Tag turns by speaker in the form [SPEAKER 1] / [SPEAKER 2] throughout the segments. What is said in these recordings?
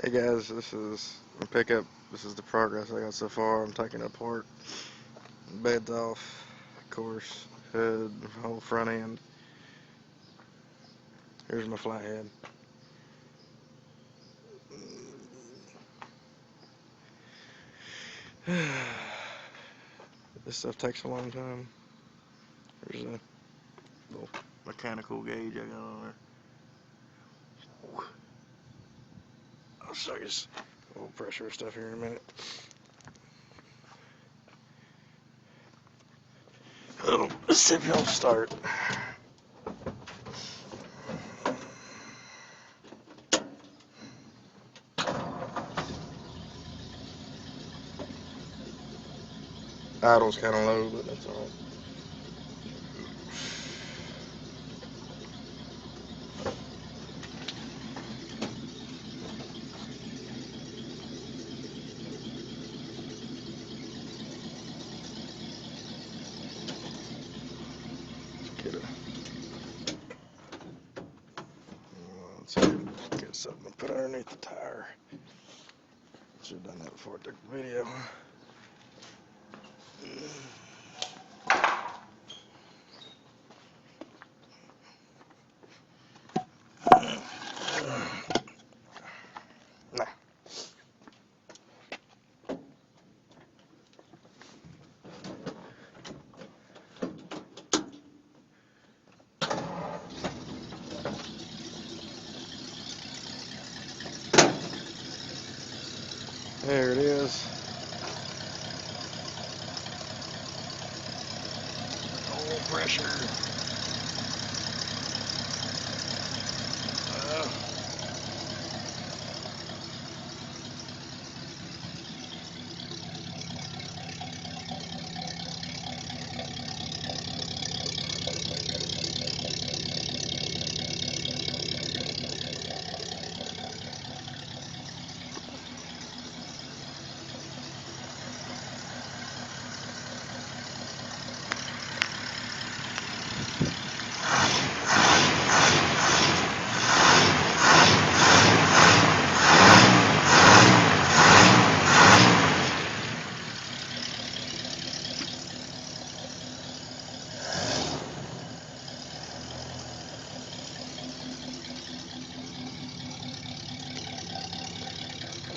[SPEAKER 1] Hey guys, this is my pickup. This is the progress I got so far. I'm taking it apart. Bed's off, of course, hood, whole front end. Here's my flathead. This stuff takes a long time. There's a little mechanical gauge I got on there. I'll show you a little pressure stuff here in a minute. Oh, let's see if it'll start. Idle's kind of low, but that's alright. Let's get something to put underneath the tire. Should have done that before I took the video. Nah. There it is. Oh, pressure.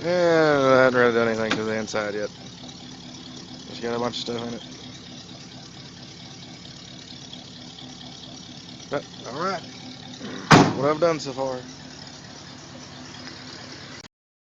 [SPEAKER 1] Yeah, I haven't really done anything to the inside yet. Just got a bunch of stuff in it. But, alright. What I've done so far.